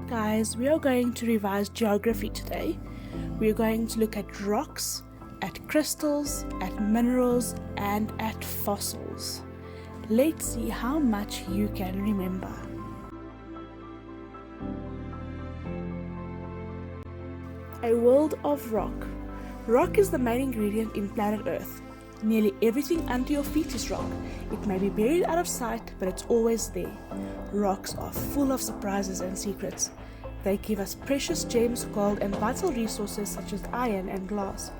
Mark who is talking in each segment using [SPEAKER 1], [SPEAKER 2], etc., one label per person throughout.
[SPEAKER 1] Guys, we are going to revise geography today. We are going to look at rocks, at crystals, at minerals, and at fossils. Let's see how much you can remember. A world of rock. Rock is the main ingredient in planet Earth. Nearly everything under your feet is rock. It may be buried out of sight, but it's always there. Rocks are full of surprises and secrets. They give us precious gems, gold, and vital resources such as iron and glass.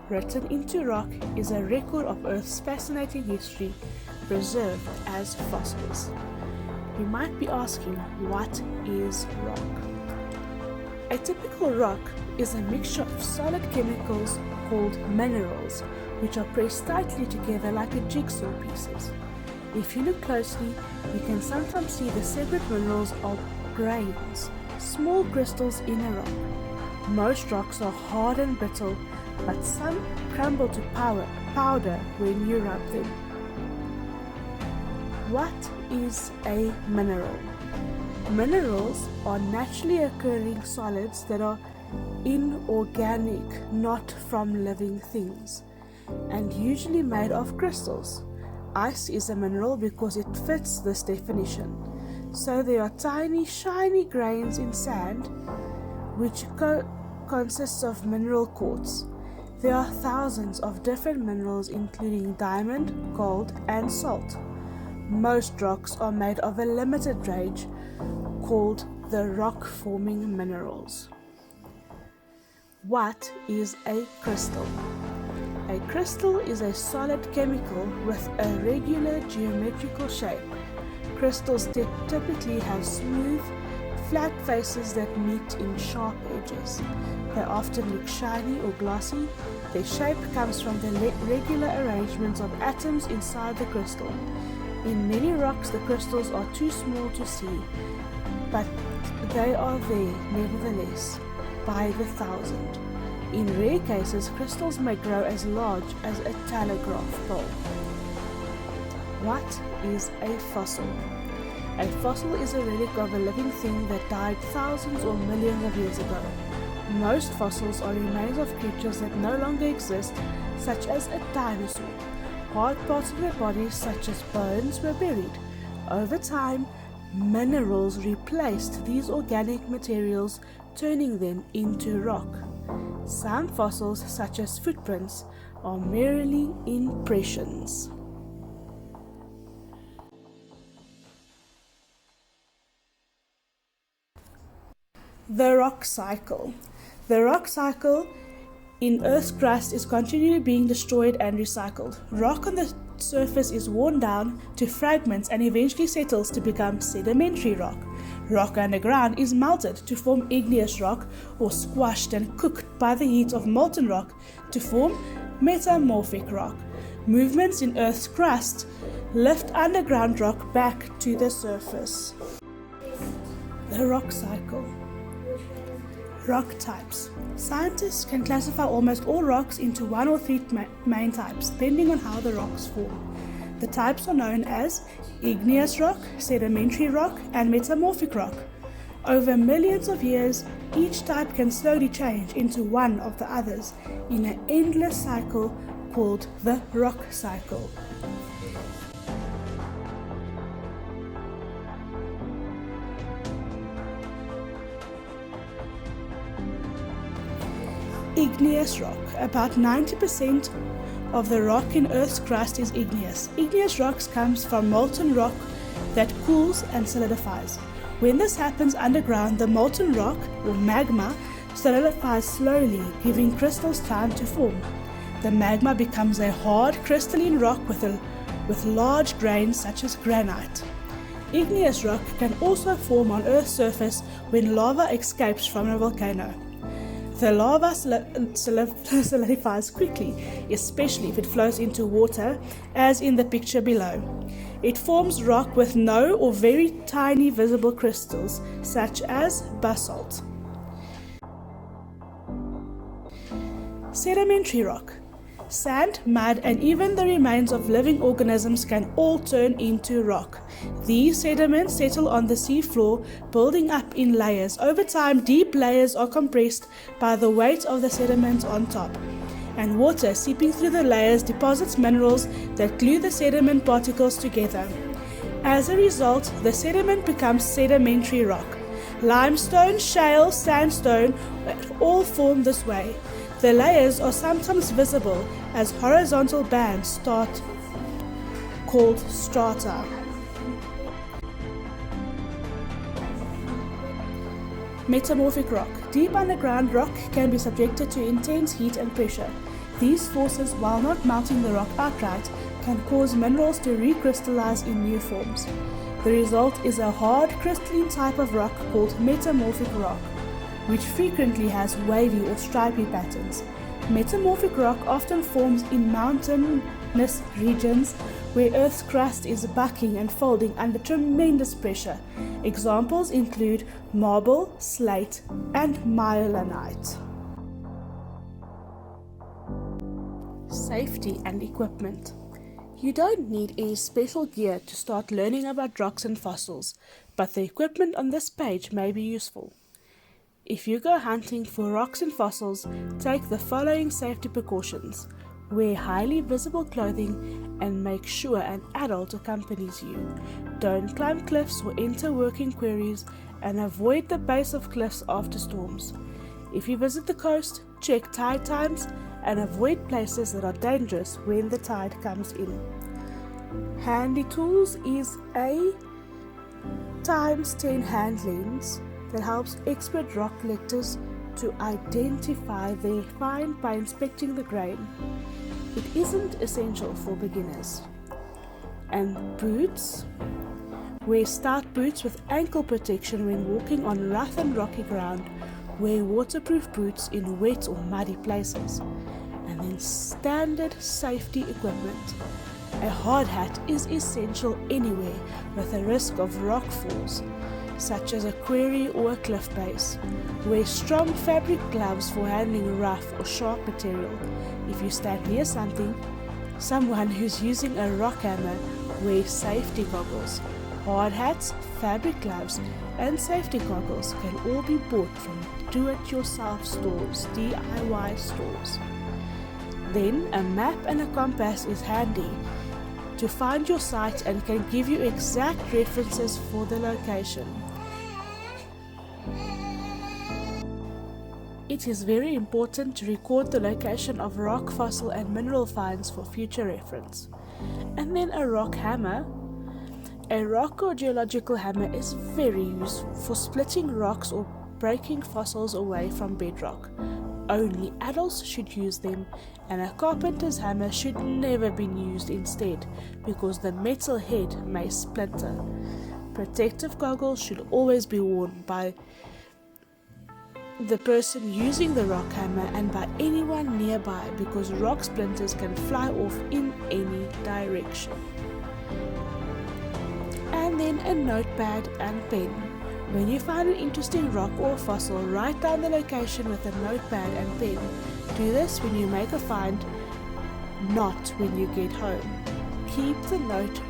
[SPEAKER 1] Written into rock is a record of Earth's fascinating history, preserved as fossils. You might be asking, what is rock? A typical rock is a mixture of solid chemicals called minerals, which are pressed tightly together like a jigsaw pieces. If you look closely, you can sometimes see the separate minerals of grains, small crystals in a rock. Most rocks are hard and brittle, but some crumble to powder when you rub them. What is a mineral? Minerals are naturally occurring solids that are inorganic, not from living things, and usually made of crystals. Ice is a mineral because it fits this definition. So there are tiny, shiny grains in sand, which consists of mineral quartz. There are thousands of different minerals including diamond, gold, and salt. Most rocks are made of a limited range called the rock-forming minerals. What is a crystal? A crystal is a solid chemical with a regular geometrical shape. Crystals typically have smooth, flat faces that meet in sharp edges. They often look shiny or glossy. Their shape comes from the regular arrangements of atoms inside the crystal. In many rocks, the crystals are too small to see, but they are there nevertheless, by the thousand. In rare cases, crystals may grow as large as a telegraph pole. What is a fossil? A fossil is a relic of a living thing that died thousands or millions of years ago. Most fossils are remains of creatures that no longer exist, such as a dinosaur. Hard parts of their bodies, such as bones, were buried. Over time, minerals replaced these organic materials, turning them into rock. Some fossils, such as footprints, are merely impressions. The rock cycle. The rock cycle in Earth's crust is continually being destroyed and recycled. Rock on the surface is worn down to fragments and eventually settles to become sedimentary rock. Rock underground is melted to form igneous rock or squashed and cooked by the heat of molten rock to form metamorphic rock. Movements in Earth's crust lift underground rock back to the surface. The rock cycle. Rock types. Scientists can classify almost all rocks into one or three main types, depending on how the rocks form. The types are known as igneous rock, sedimentary rock, and metamorphic rock. Over millions of years, each type can slowly change into one of the others in an endless cycle called the rock cycle. Igneous rock. About 90% of the rock in Earth's crust is igneous. Igneous rocks comes from molten rock that cools and solidifies. When this happens underground, the molten rock, or magma, solidifies slowly, giving crystals time to form. The magma becomes a hard crystalline rock with large grains such as granite. Igneous rock can also form on Earth's surface when lava escapes from a volcano. The lava solidifies quickly, especially if it flows into water, as in the picture below. It forms rock with no or very tiny visible crystals, such as basalt. Sedimentary rock. Sand, mud, and even the remains of living organisms can all turn into rock. These sediments settle on the seafloor, building up in layers. Over time, deep layers are compressed by the weight of the sediments on top, and water seeping through the layers deposits minerals that glue the sediment particles together. As a result, the sediment becomes sedimentary rock. Limestone, shale, sandstone all form this way. The layers are sometimes visible as horizontal bands called strata. Metamorphic rock. Deep underground rock can be subjected to intense heat and pressure. These forces, while not melting the rock outright, can cause minerals to recrystallize in new forms. The result is a hard, crystalline type of rock called metamorphic rock, which frequently has wavy or stripy patterns. Metamorphic rock often forms in mountainous regions where Earth's crust is bucking and folding under tremendous pressure. Examples include marble, slate, and myelinite. Safety and equipment. You don't need any special gear to start learning about rocks and fossils, but the equipment on this page may be useful. If you go hunting for rocks and fossils, take the following safety precautions. Wear highly visible clothing and make sure an adult accompanies you. Don't climb cliffs or enter working quarries, and avoid the base of cliffs after storms. If you visit the coast, check tide times and avoid places that are dangerous when the tide comes in. Handy tools is a x10 hand lens that helps expert rock collectors to identify their find by inspecting the grain. It isn't essential for beginners. And boots. Wear stout boots with ankle protection when walking on rough and rocky ground. Wear waterproof boots in wet or muddy places. And then standard safety equipment. A hard hat is essential anywhere with a risk of rock falls, such as a quarry or a cliff base. Wear strong fabric gloves for handling rough or sharp material. If you stand near someone who's using a rock hammer, wear safety goggles. Hard hats, fabric gloves, and safety goggles can all be bought from do-it-yourself stores, DIY stores. Then a map and a compass is handy to find your site and can give you exact references for the location. It is very important to record the location of rock, fossil, and mineral finds for future reference. And then a rock hammer. A rock or geological hammer is very useful for splitting rocks or breaking fossils away from bedrock. Only adults should use them, and a carpenter's hammer should never be used instead because the metal head may splinter. Protective goggles should always be worn by the person using the rock hammer and by anyone nearby because rock splinters can fly off in any direction. And then a notepad and pen. When you find an interesting rock or fossil, write down the location with a notepad and pen. Do this when you make a find, not when you get home. Keep the note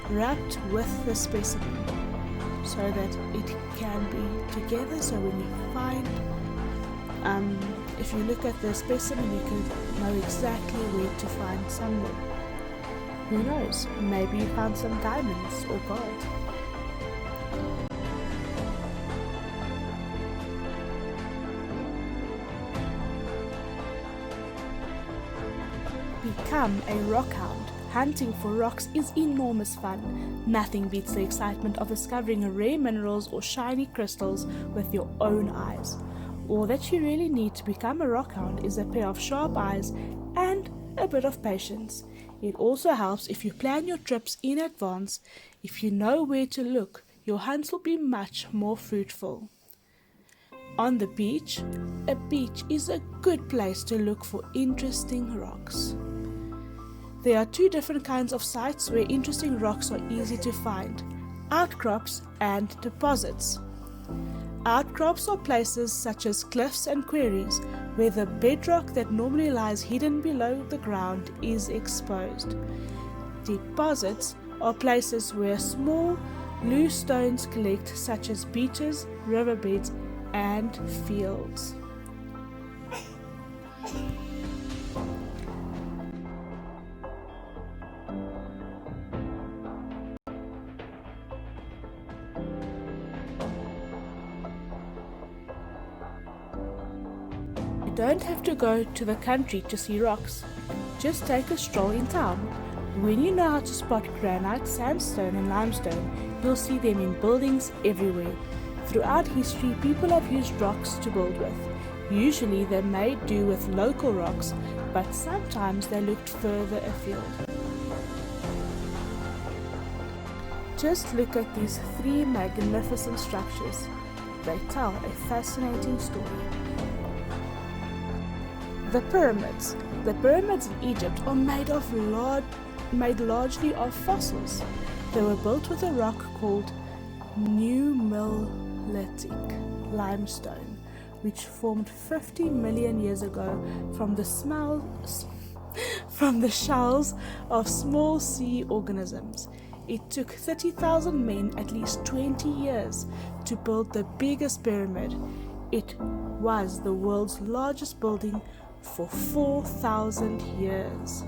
[SPEAKER 1] wrapped with the specimen so that it can be together, so when you find, if you look at the specimen, you can know exactly where to find somewhere. Who knows, maybe you found some diamonds or gold. Become a rock hound. Hunting for rocks is enormous fun. Nothing beats the excitement of discovering rare minerals or shiny crystals with your own eyes. All that you really need to become a rock hound is a pair of sharp eyes and a bit of patience. It also helps if you plan your trips in advance. If you know where to look, your hunts will be much more fruitful. On the beach, a beach is a good place to look for interesting rocks. There are two different kinds of sites where interesting rocks are easy to find: outcrops and deposits. Outcrops are places such as cliffs and quarries where the bedrock that normally lies hidden below the ground is exposed. Deposits are places where small, loose stones collect, such as beaches, riverbeds, and fields. You don't have to go to the country to see rocks. Just take a stroll in town. When you know how to spot granite, sandstone, and limestone, you'll see them in buildings everywhere. Throughout history, people have used rocks to build with. Usually they made do with local rocks, but sometimes they looked further afield. Just look at these 3 magnificent structures. They tell a fascinating story. The pyramids. The pyramids in Egypt are made largely of fossils. They were built with a rock called nummulitic limestone, which formed 50 million years ago from the shells of small sea organisms. It took 30,000 men at least 20 years to build the biggest pyramid. It was the world's largest building for 4,000 years.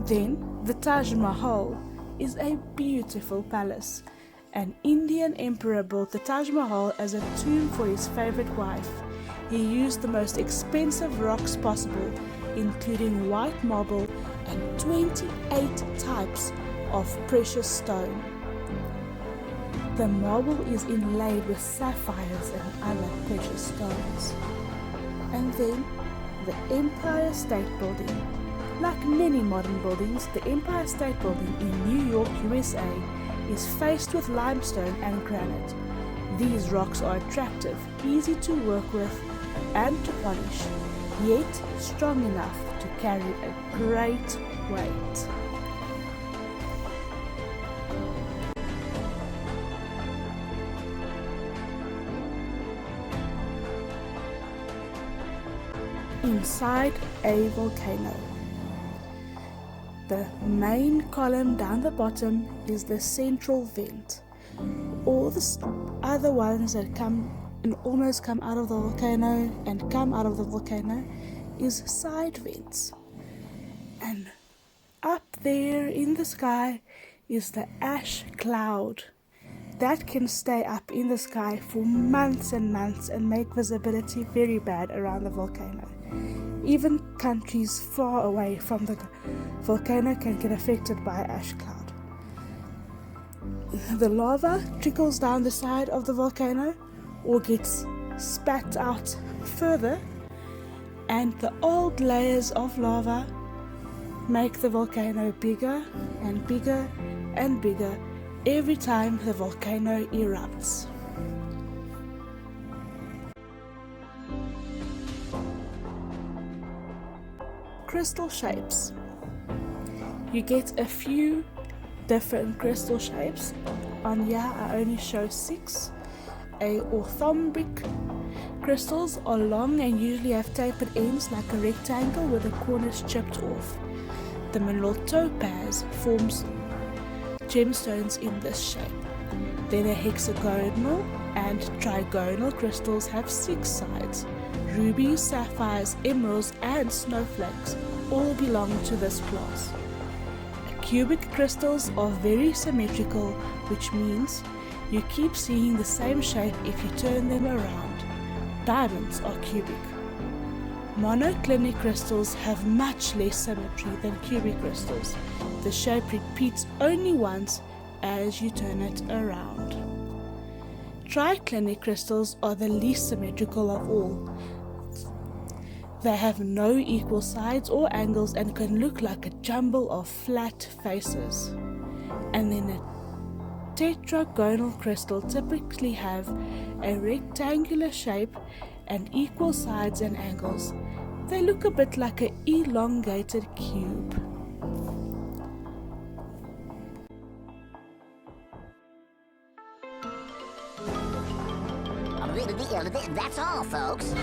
[SPEAKER 1] Then, the Taj Mahal is a beautiful palace. An Indian emperor built the Taj Mahal as a tomb for his favorite wife. He used the most expensive rocks possible, including white marble and 28 types of precious stone. The marble is inlaid with sapphires and other precious stones. And then, the Empire State Building. Like many modern buildings, the Empire State Building in New York, USA is faced with limestone and granite. These rocks are attractive, easy to work with and to polish, yet strong enough to carry a great weight. Inside a volcano. The main column down the bottom is the central vent. All the other ones that almost come out of the volcano and come out of the volcano is side vents. And up there in the sky is the ash cloud. That can stay up in the sky for months and months and make visibility very bad around the volcano. Even countries far away from the volcano can get affected by ash cloud. The lava trickles down the side of the volcano or gets spat out further, and the old layers of lava make the volcano bigger and bigger and bigger every time the volcano erupts. Crystal shapes. You get a few different crystal shapes. On here I only show 6. Orthombric crystals are long and usually have tapered ends like a rectangle with the corners chipped off. The mineral topaz forms gemstones in this shape. Then a hexagonal and trigonal crystals have 6 sides. Rubies, sapphires, emeralds, and snowflakes all belong to this class. Cubic crystals are very symmetrical, which means you keep seeing the same shape if you turn them around. Diamonds are cubic. Monoclinic crystals have much less symmetry than cubic crystals. The shape repeats only once as you turn it around. Triclinic crystals are the least symmetrical of all. They have no equal sides or angles and can look like a jumble of flat faces. And then a tetragonal crystal typically have a rectangular shape and equal sides and angles. They look a bit like an elongated cube.
[SPEAKER 2] That's all, folks.